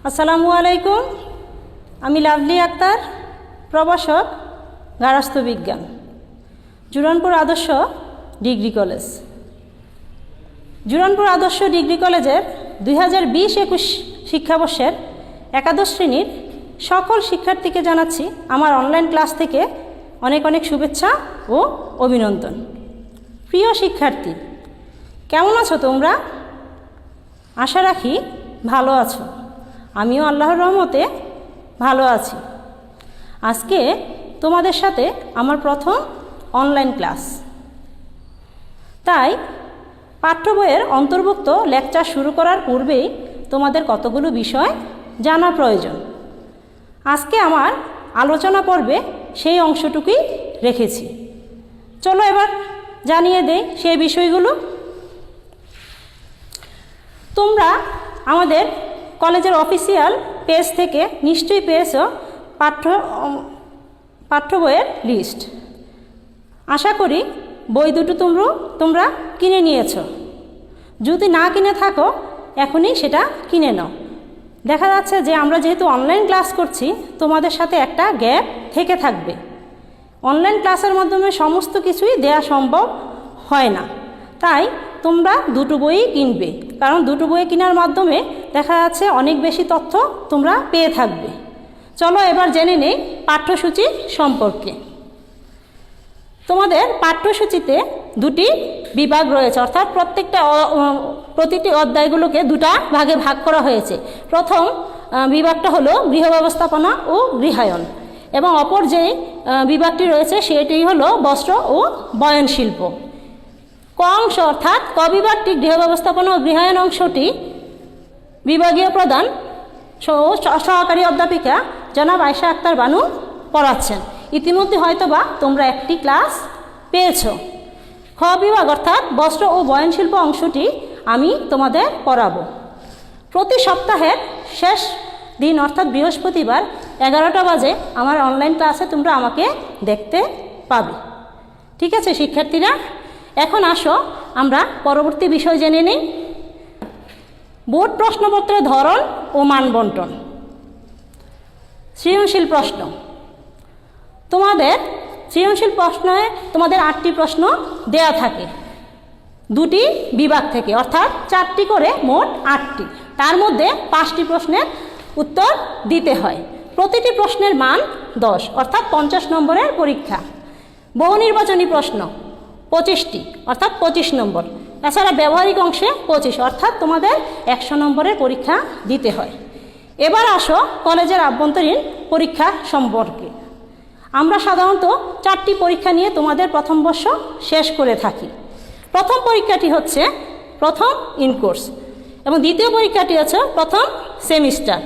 আসসালামু আলাইকুম। আমি লাভলি আক্তার, প্রভাষক, গার্হস্থ্য বিজ্ঞান, জুরানপুর আদর্শ ডিগ্রি কলেজ। জুরানপুর আদর্শ ডিগ্রি কলেজের 2020-21 শিক্ষাবর্ষের একাদশ শ্রেণীর সকল শিক্ষার্থীকে জানাচ্ছি আমার অনলাইন ক্লাস থেকে অনেক অনেক শুভেচ্ছা ও অভিনন্দন। প্রিয় শিক্ষার্থী, কেমন আছো তোমরা? আশা রাখি ভালো আছো। আমিও আল্লাহর রহমতে ভালো আছি। আজকে তোমাদের সাথে আমার প্রথম অনলাইন ক্লাস, তাই পাঠ্য বইয়ের অন্তর্ভুক্ত লেকচার শুরু করার পূর্বেই তোমাদের কতগুলো বিষয় জানা প্রয়োজন। আজকে আমার আলোচনা পর্বে সেই অংশটুকুই রেখেছি। চলো এবার জানিয়ে দেই সেই বিষয়গুলো। তোমরা আমাদের কলেজের অফিসিয়াল পেজ থেকে নিশ্চয়ই পেয়েছো পাঠ্য বইয়ের লিস্ট। আশা করি বই দুটো তোমরা কিনে নিয়েছো। যদি না কিনে থাকো এখনই সেটা কিনে নাও। দেখা যাচ্ছে যে আমরা যেহেতু অনলাইন ক্লাস করছি, তোমাদের সাথে একটা গ্যাপ থেকে থাকবে। অনলাইন ক্লাসের মাধ্যমে সমস্ত কিছুই দেয়া সম্ভব হয় না, তাই তোমরা দুটো বইই কিনবে, কারণ দুটো বই কেনার মাধ্যমে দেখা যাচ্ছে অনেক বেশি তথ্য তোমরা পেয়ে থাকবে। চলো এবার জেনে নেই পাঠ্যসূচি সম্পর্কে। তোমাদের পাঠ্যসূচিতে দুটি বিভাগ রয়েছে, অর্থাৎ প্রতিটি অধ্যায়গুলোকে দুটা ভাগে ভাগ করা হয়েছে। প্রথম বিভাগটা হলো গৃহ ব্যবস্থাপনা ও গৃহায়ন, এবং অপর যে বিভাগটি রয়েছে সেটি হলো বস্ত্র ও বয়নশিল্প। ক অংশ অর্থাৎ ক বিভাগটি গৃহ ব্যবস্থাপনা ও গৃহায়ন অংশটি বিভাগীয় প্রধান সহকারী অধ্যাপিকা জনাব আয়েশা আক্তার বানু পড়াচ্ছেন। ইতিমধ্যে হয়তোবা তোমরা একটি ক্লাস পেয়েছ। খ বিভাগ অর্থাৎ বস্ত্র ও বয়নশিল্প অংশটি আমি তোমাদের পড়াবো। প্রতি সপ্তাহের শেষ দিন অর্থাৎ বৃহস্পতিবার 11টা বাজে আমার অনলাইন ক্লাসে তোমরা আমাকে দেখতে পাবে। ঠিক আছে শিক্ষার্থীরা, এখন আসো আমরা পরবর্তী বিষয় জেনে নিই। বোর্ড প্রশ্নপত্রের ধরন ও মান বন্টন। সৃজনশীল প্রশ্ন। তোমাদের সৃজনশীল প্রশ্নে তোমাদের 8টি প্রশ্ন দেয়া থাকে দুটি বিভাগ থেকে, অর্থাৎ 4টি করে মোট 8টি। তার মধ্যে 5টি প্রশ্নের উত্তর দিতে হয়। প্রতিটি প্রশ্নের মান 10, অর্থাৎ 50 নম্বরের পরীক্ষা। বহু নির্বাচনী প্রশ্ন 25টি, অর্থাৎ 25 নম্বর। এছাড়া ব্যবহারিক অংশে 25, অর্থাৎ তোমাদের 100 নম্বরের পরীক্ষা দিতে হয়। এবার আসো কলেজের আভ্যন্তরীণ পরীক্ষা সম্পর্কে। আমরা সাধারণত 4টি পরীক্ষা নিয়ে তোমাদের প্রথম বর্ষ শেষ করে থাকি। প্রথম পরীক্ষাটি হচ্ছে প্রথম ইনকোর্স, এবং দ্বিতীয় পরীক্ষাটি হচ্ছে প্রথম সেমিস্টার,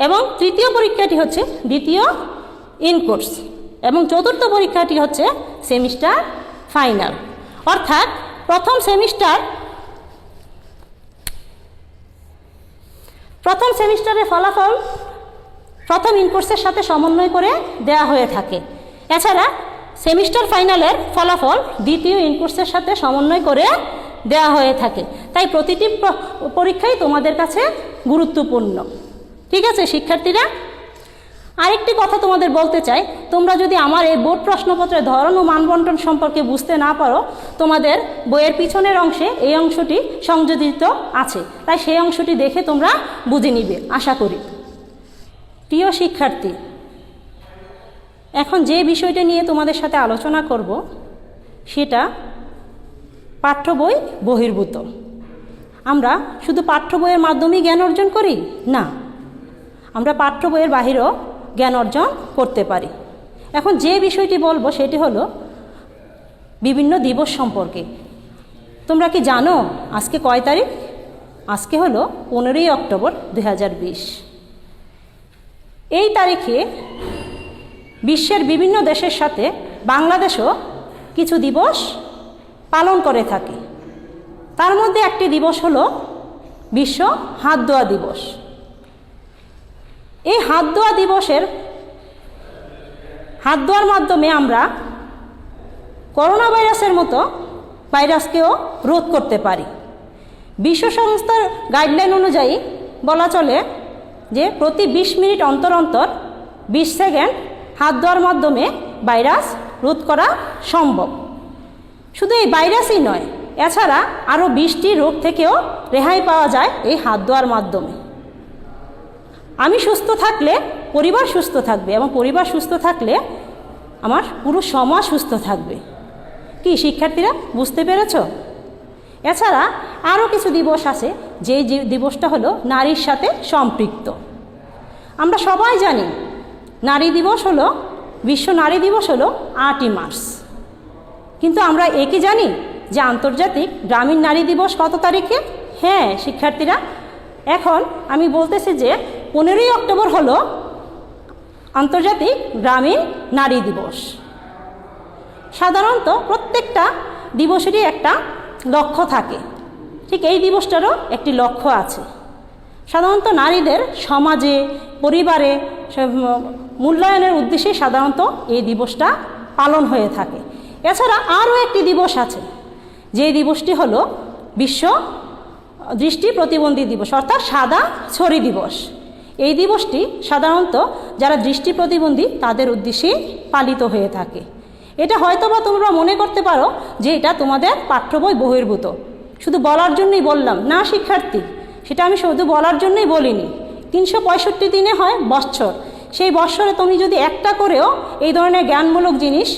এবং তৃতীয় পরীক্ষাটি হচ্ছে দ্বিতীয় ইনকোর্স, এবং চতুর্থ পরীক্ষাটি হচ্ছে সেমিস্টার ফাইনাল। অর্থাৎ প্রথম সেমিস্টারের ফলাফল প্রথম ইনকোর্সের সাথে সমন্বয় করে দেয়া হয়ে থাকে। এছাড়া সেমিস্টার ফাইনালের ফলাফল দ্বিতীয় ইনকোর্সের সাথে সমন্বয় করে দেয়া হয়ে থাকে। তাই প্রতিটি পরীক্ষাই তোমাদের কাছে গুরুত্বপূর্ণ। ঠিক আছে শিক্ষার্থীরা, আরেকটি কথা তোমাদের বলতে চাই, তোমরা যদি আমার এই বোর্ড প্রশ্নপত্রের ধরন ও মানবন্টন সম্পর্কে বুঝতে না পারো, তোমাদের বইয়ের পিছনের অংশে এই অংশটি সংযোজিত আছে, তাই সেই অংশটি দেখে তোমরা বুঝে নিবে আশা করি। প্রিয় শিক্ষার্থী, এখন যে বিষয়টা নিয়ে তোমাদের সাথে আলোচনা করব সেটা পাঠ্য বই বহির্ভূত। আমরা শুধু পাঠ্য বইয়ের মাধ্যমেই জ্ঞান অর্জন করি না, আমরা পাঠ্য বইয়ের বাহিরেও জ্ঞান অর্জন করতে পারি। এখন যে বিষয়টি বলবো সেটি হলো বিভিন্ন দিবস সম্পর্কে। তোমরা কি জানো আজকে কয় তারিখ? আজকে হলো 15ই অক্টোবর 2020। এই তারিখে বিশ্বের বিভিন্ন দেশের সাথে বাংলাদেশও কিছু দিবস পালন করে থাকে। তার মধ্যে একটি দিবস হলো বিশ্ব হাত ধোয়া দিবস। এই হাত ধোয়ার মাধ্যমে আমরা করোনা ভাইরাসের মতো ভাইরাসকেও রোধ করতে পারি। বিশ্ব সংস্থার গাইডলাইন অনুযায়ী বলা চলে যে প্রতি 20 মিনিট অন্তর অন্তর 20 সেকেন্ড হাত ধোয়ার মাধ্যমে ভাইরাস রোধ করা সম্ভব। শুধু এই ভাইরাসই নয়, এছাড়া আরও 20টি রোগ থেকেও রেহাই পাওয়া যায় এই হাত ধোয়ার মাধ্যমে। আমি সুস্থ থাকলে পরিবার সুস্থ থাকবে, এবং পরিবার সুস্থ থাকলে আমার পুরো সমাজ সুস্থ থাকবে। কি শিক্ষার্থীরা বুঝতে পেরেছ? এছাড়া আরও কিছু দিবস আছে, যে দিবসটা হলো নারীর সাথে সম্পৃক্ত। আমরা সবাই জানি নারী দিবস হলো, বিশ্ব নারী দিবস হলো 8ই মার্চ, কিন্তু আমরা কি জানি যে আন্তর্জাতিক গ্রামীণ নারী দিবস কত তারিখে? হ্যাঁ শিক্ষার্থীরা, এখন আমি বলতেছি যে 15ই অক্টোবর হলো আন্তর্জাতিক গ্রামীণ নারী দিবস। সাধারণত প্রত্যেকটা দিবসেরই একটা লক্ষ্য থাকে, ঠিক এই দিবসটারও একটি লক্ষ্য আছে। সাধারণত নারীদের সমাজে, পরিবারে মূল্যায়নের উদ্দেশ্যে সাধারণত এই দিবসটা পালন হয়ে থাকে। এছাড়া আরও একটি দিবস আছে, যে দিবসটি হলো বিশ্ব দৃষ্টি প্রতিবন্ধী দিবস, অর্থাৎ সাদা ছড়ি দিবস। এই দিবসটি সাধারণত যারা দৃষ্টি প্রতিবন্ধী তাদের উদ্দেশ্যে পালিত হয়ে থাকে। এটা হয়তোবা তোমরা মনে করতে পারো যে এটা তোমাদের পাঠ্য বই বহির্ভূত, শুধু বলার জন্যই বললাম। না শিক্ষার্থী, সেটা আমি শুধু বলার জন্যই বলিনি। 365 দিনে হয় বৎসর, সেই বৎসরে তুমি যদি একটা করেও এই ধরনের জ্ঞানমূলক জিনিস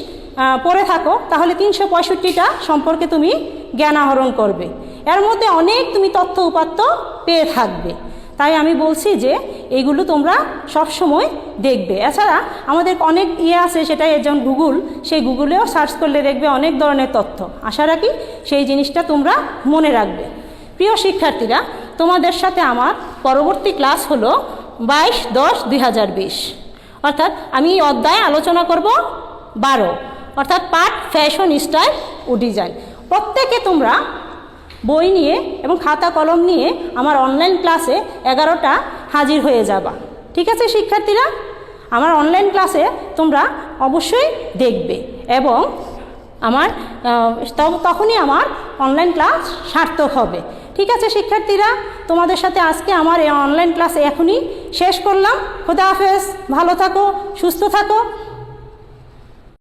পড়ে থাকো, তাহলে 365টা সম্পর্কে তুমি জ্ঞান আহরণ করবে। এর মধ্যে অনেক তুমি তথ্য উপাত্ত পেয়ে থাকবে। তাই আমি বলছি যে এইগুলো তোমরা সব সময় দেখবে। এছাড়া আমাদের অনেক আছে, সেটা যেমন গুগল, সেই গুগলেও সার্চ করলে দেখবে অনেক ধরনের তথ্য। আশা রাখি সেই জিনিসটা তোমরা মনে রাখবে। প্রিয় শিক্ষার্থীরা, তোমাদের সাথে আমার পরবর্তী ক্লাস হলো 22-10-2020, অর্থাৎ আমি এই অধ্যায়ে আলোচনা করব 12, অর্থাৎ পাঠ ফ্যাশন, স্টাইল ও ডিজাইন। প্রত্যেকে তোমরা বই নিয়ে এবং খাতা কলম নিয়ে আমার অনলাইন ক্লাসে 11টা হাজির হয়ে যাবা। ঠিক আছে শিক্ষার্থীরা? আমার অনলাইন ক্লাসে তোমরা অবশ্যই দেখবে, এবং আমার তখনই আমার অনলাইন ক্লাস সার্থক হবে। ঠিক আছে শিক্ষার্থীরা, তোমাদের সাথে আজকে আমার এই অনলাইন ক্লাস এখনই শেষ করলাম। খোদা হাফেজ, ভালো থাকো, সুস্থ থাকো।